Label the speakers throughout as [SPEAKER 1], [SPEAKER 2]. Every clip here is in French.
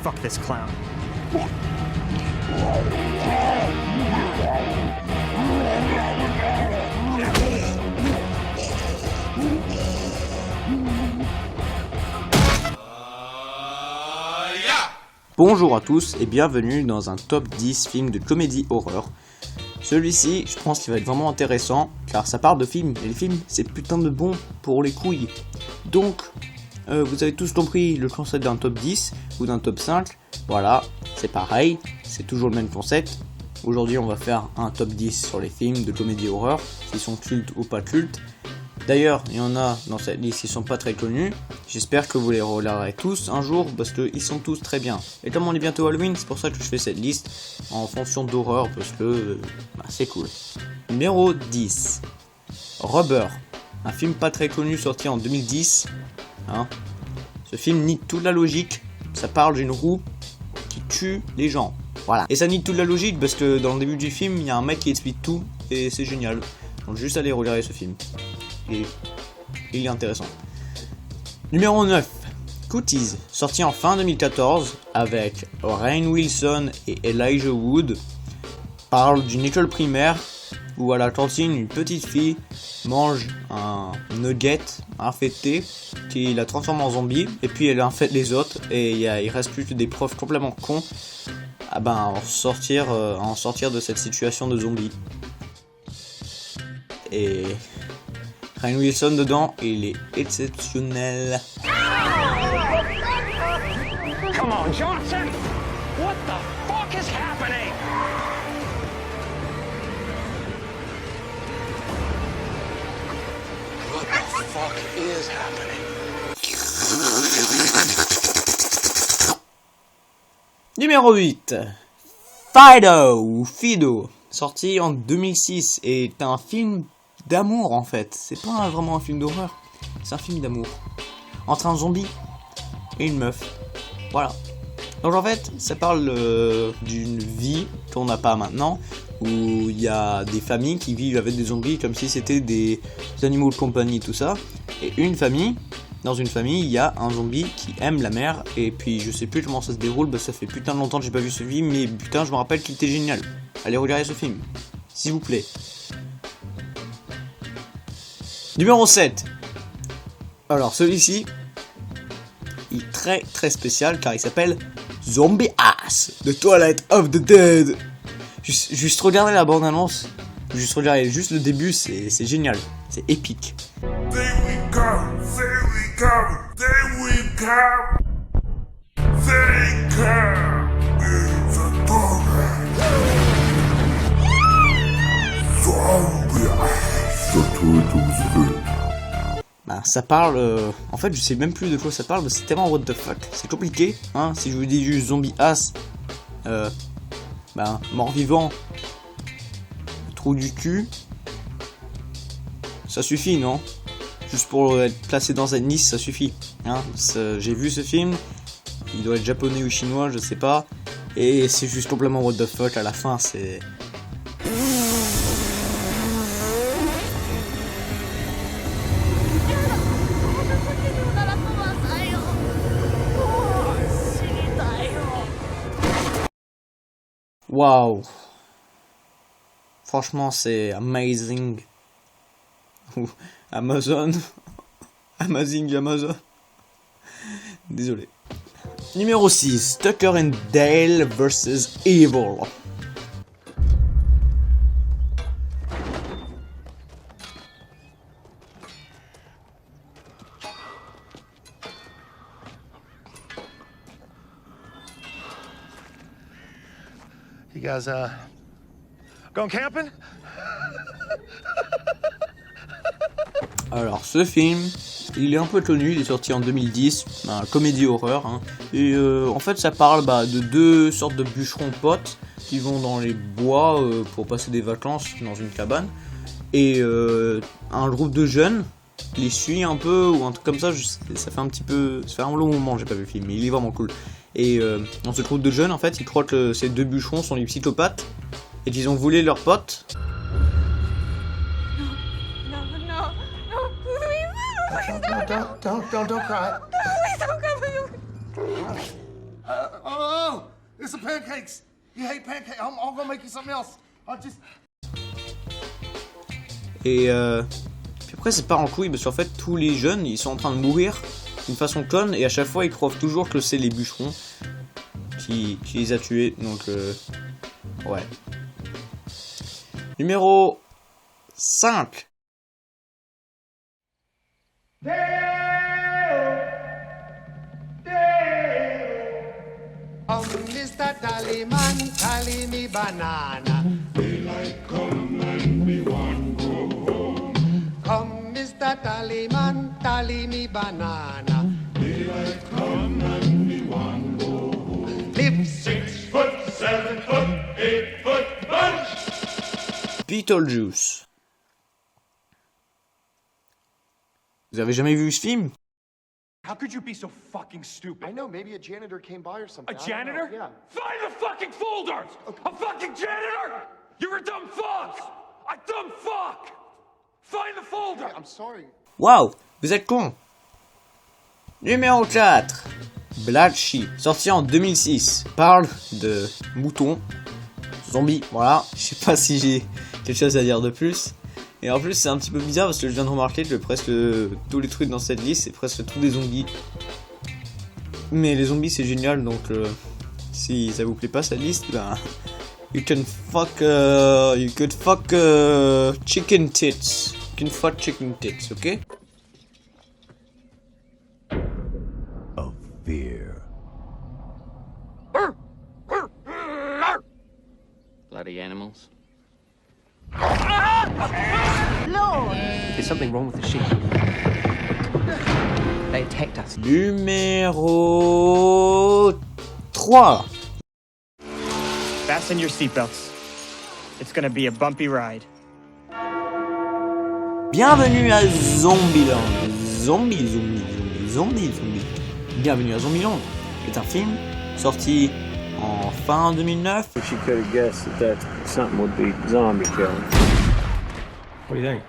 [SPEAKER 1] Fuck this clown.
[SPEAKER 2] Bonjour à tous et bienvenue dans un top 10 film de comédie horreur. Celui-ci, je pense qu'il va être vraiment intéressant car ça parle de films et les films c'est putain de bon pour les couilles. Donc, vous avez tous compris le concept d'un top 10 ou d'un top 5. Voilà, c'est pareil, c'est toujours le même concept. Aujourd'hui on va faire un top 10 sur les films de comédie horreur, s'ils sont cultes ou pas cultes. D'ailleurs, il y en a dans cette liste qui sont pas très connus. J'espère que vous les regarderez tous un jour parce qu'ils sont tous très bien. Et comme on est bientôt Halloween, c'est pour ça que je fais cette liste en fonction d'horreur parce que c'est cool. Numéro 10. Rubber. Un film pas très connu sorti en 2010. Ce film nique toute la logique. Ça parle d'une roue qui tue les gens. Voilà. Et ça nique toute la logique parce que dans le début du film, il y a un mec qui explique tout et c'est génial. Donc juste allez regarder ce film. Et il est intéressant. Numéro 9. Cooties, sorti en fin 2014 avec Rainn Wilson et Elijah Wood, parle d'une école primaire où à la cantine une petite fille mange un nugget infecté qui la transforme en zombie et puis elle infecte les autres et il reste plus que des profs complètement cons à en sortir de cette situation de zombie. Et Rainn Wilson dedans, il est exceptionnel.
[SPEAKER 3] Come on, Johnson! What the fuck is happening? What the fuck is happening?
[SPEAKER 2] Numéro 8. Fido ou Fido, sorti en 2006 et est un film d'amour en fait. C'est pas vraiment un film d'horreur, c'est un film d'amour entre un zombie et une meuf. Voilà. Donc en fait, ça parle d'une vie qu'on n'a pas maintenant, où il y a des familles qui vivent avec des zombies comme si c'était des animaux de compagnie, tout ça. Et dans une famille, il y a un zombie qui aime la mère. Et puis je sais plus comment ça se déroule, ça fait putain de longtemps que j'ai pas vu ce film, mais putain je me rappelle qu'il était génial. Allez regarder ce film, s'il vous plaît. Numéro 7. Alors celui-ci, il est très très spécial car il s'appelle Zombie Ass, The Twilight of the Dead. Juste regardez la bande-annonce, juste le début, c'est génial, c'est épique.
[SPEAKER 4] There we come, there we come, there we come, they come, it's a twilight. Zombie Ass, The Twilight of the Dead.
[SPEAKER 2] Ça parle, en fait je sais même plus de quoi ça parle, c'est tellement what the fuck, c'est compliqué, si je vous dis juste zombie ass, mort vivant, trou du cul, ça suffit non? Juste pour être placé dans une liste ça suffit, j'ai vu ce film, il doit être japonais ou chinois, je sais pas, et c'est juste complètement what the fuck à la fin, c'est... Waouh! Franchement, c'est amazing. Ou Amazon. Amazing Amazon. Désolé. Numéro 6. Tucker and Dale vs Evil.
[SPEAKER 3] You guys, going camping?
[SPEAKER 2] Alors, ce film, il est un peu connu, il est sorti en 2010, comédie horreur, et en fait ça parle de deux sortes de bûcherons potes qui vont dans les bois pour passer des vacances dans une cabane, et un groupe de jeunes les suit un peu, ou un truc comme ça, ça fait un long moment j'ai pas vu le film, mais il est vraiment cool. Et dans ce groupe de jeunes, en fait, ils croient que ces deux bûcherons sont des psychopathes et qu'ils ont volé leurs potes.
[SPEAKER 5] Don't cry.
[SPEAKER 6] Please don't come.
[SPEAKER 4] It's the pancakes. You hate pancakes. I'm gonna make you something else. I'll just.
[SPEAKER 2] Et puis après c'est pas en couille parce qu'en fait tous les jeunes ils sont en train de mourir d'une façon conne et à chaque fois ils croient toujours que c'est les bûcherons qui les a tués, donc ouais. Numéro 5.
[SPEAKER 1] Oh, Mr. Tallyman, tally me banana. Daylight come and we want go home. Come, Mr. Tallyman, tally me banana. Daylight come and we want go home. Live 6 foot, 7 foot, 8 foot bunch.
[SPEAKER 2] Beetlejuice. Vous avez jamais vu ce film?
[SPEAKER 3] How could you be so fucking stupid?
[SPEAKER 5] I know, maybe a janitor came by or something.
[SPEAKER 3] A
[SPEAKER 5] I don't know,
[SPEAKER 3] janitor?
[SPEAKER 5] Yeah.
[SPEAKER 3] Find the fucking folder! A fucking janitor! You're a dumb fuck! A dumb fuck! Find the folder!
[SPEAKER 5] I'm sorry.
[SPEAKER 2] Waouh, vous êtes con. Numéro 4. Black Sheep, sorti en 2006, parle de moutons, zombies, voilà. Je sais pas si j'ai quelque chose à dire de plus. Et en plus c'est un petit peu bizarre parce que je viens de remarquer que presque tous les trucs dans cette liste c'est presque tous des zombies. Mais les zombies c'est génial, donc si ça vous plaît pas cette liste, ben you could fuck chicken tits. You can fuck chicken tits, ok?
[SPEAKER 6] Of fear.
[SPEAKER 7] Bloody animals.
[SPEAKER 8] There's something wrong with the sheep. They attacked us.
[SPEAKER 2] Numéro 3.
[SPEAKER 9] Fasten your seatbelts. It's gonna be a bumpy ride.
[SPEAKER 2] Bienvenue à Zombieland. Zombie. Bienvenue à Zombieland est un film sorti en fin 2009.
[SPEAKER 10] She could have guessed that something would be zombie killing.
[SPEAKER 11] What do you think?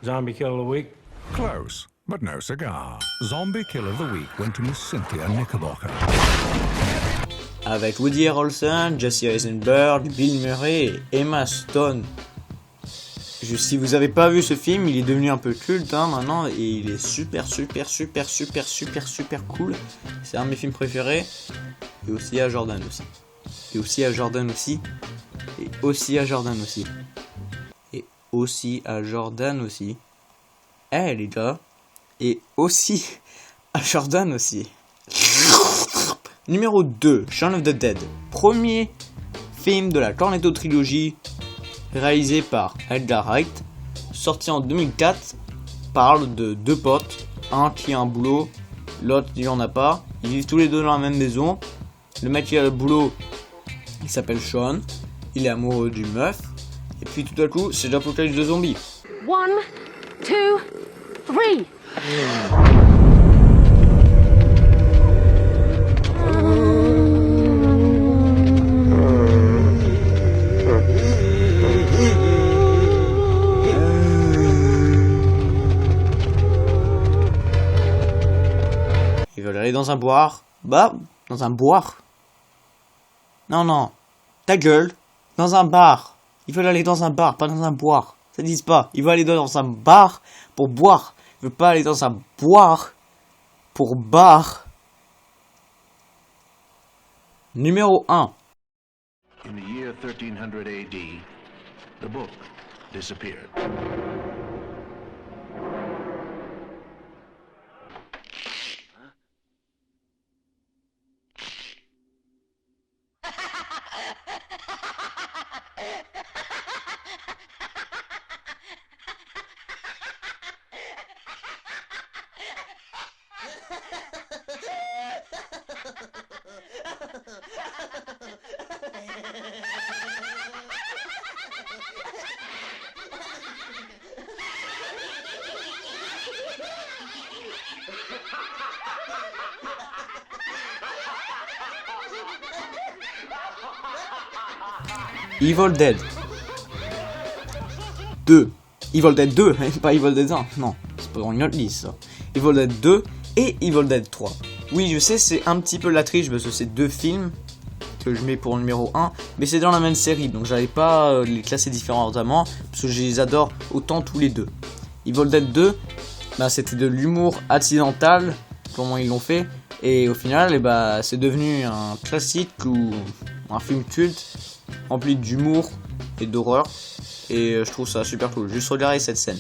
[SPEAKER 11] Zombie kill of the week?
[SPEAKER 4] Close, but no cigar. Zombie kill of the week went to Miss Cynthia Knickerbocker.
[SPEAKER 2] Avec Woody Harrelson, Jesse Eisenberg, Bill Murray et Emma Stone. Si vous avez pas vu ce film, il est devenu un peu culte maintenant et il est super cool. C'est un de mes films préférés. Et aussi à Jordan aussi. Et aussi à Jordan aussi. Et aussi à Jordan aussi. Et aussi à Jordan aussi. Eh les gars. Et aussi à Jordan aussi. Numéro 2, Shaun of the Dead. Premier film de la Cornetto trilogie réalisé par Edgar Wright. Sorti en 2004. Parle de deux potes. Un qui a un boulot, l'autre il en a pas. Ils vivent tous les deux dans la même maison. Le mec qui a le boulot, il s'appelle Sean. Il est amoureux d'une meuf. Et puis tout à coup, c'est l'apocalypse de zombies.
[SPEAKER 12] 1, 2, 3.
[SPEAKER 2] Ils veulent aller dans un boire. Bah, dans un boire. Non, ta gueule, dans un bar. Ils veulent aller dans un bar, pas dans un boire. Ça disent pas. Ils veulent aller dans un bar pour boire. Ils veulent pas aller dans un boire pour bar. Numéro 1.
[SPEAKER 6] In the year 1300 AD, the book disappeared.
[SPEAKER 2] Evil Dead 2. Evil Dead 2, pas Evil Dead 1. Non, c'est pas dans une autre liste ça. Evil Dead 2 et Evil Dead 3. Oui, je sais, c'est un petit peu la triche parce que c'est deux films. que je mets pour numéro 1, mais c'est dans la même série, donc j'allais pas les classer différemment, parce que je les adore autant tous les deux. Evil Dead 2, bah, c'était de l'humour accidental, comment ils l'ont fait, et au final, c'est devenu un classique ou un film culte, rempli d'humour et d'horreur, et je trouve ça super cool. Juste regarder cette scène.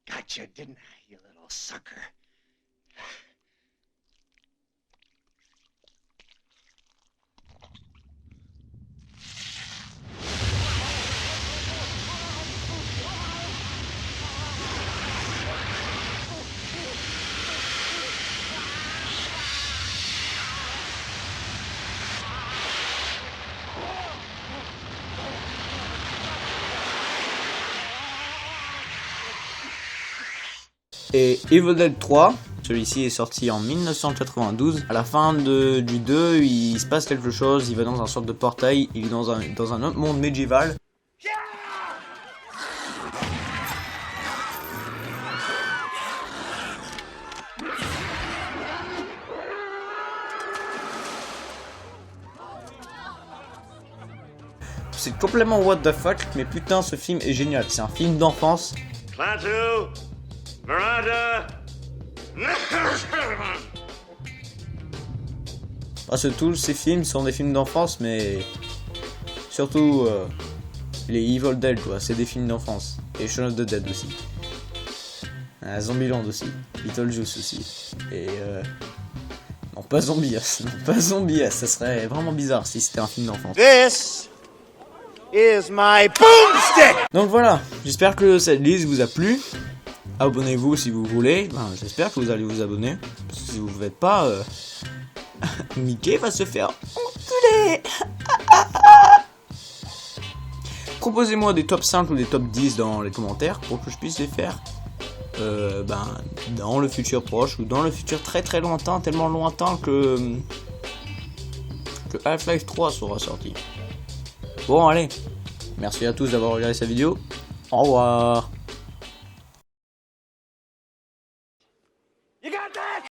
[SPEAKER 13] Gotcha, didn't I, you little sucker?
[SPEAKER 2] Et Evil Dead 3, celui-ci est sorti en 1992. À la fin du 2, il se passe quelque chose, il va dans un sorte de portail, il est dans un autre monde médiéval. C'est complètement what the fuck, mais putain ce film est génial, c'est un film d'enfance.
[SPEAKER 3] Klaatu! Miranda!
[SPEAKER 2] Parce que tous ces films sont des films d'enfance, mais surtout les Evil Dead, quoi, c'est des films d'enfance. Et Shaun of the Dead aussi. Zombieland aussi. Beetlejuice aussi. Et non, pas Zombies. Non, pas Zombies. Ça serait vraiment bizarre si c'était un film d'enfance.
[SPEAKER 13] This is my boomstick!
[SPEAKER 2] Donc voilà, j'espère que cette liste vous a plu. Abonnez-vous si vous voulez. J'espère que vous allez vous abonner. Parce que si vous ne faites pas, Mickey va se faire enculer. Proposez-moi des top 5 ou des top 10 dans les commentaires pour que je puisse les faire dans le futur proche ou dans le futur très très lointain, tellement lointain que Half-Life 3 sera sorti. Bon allez, merci à tous d'avoir regardé cette vidéo. Au revoir.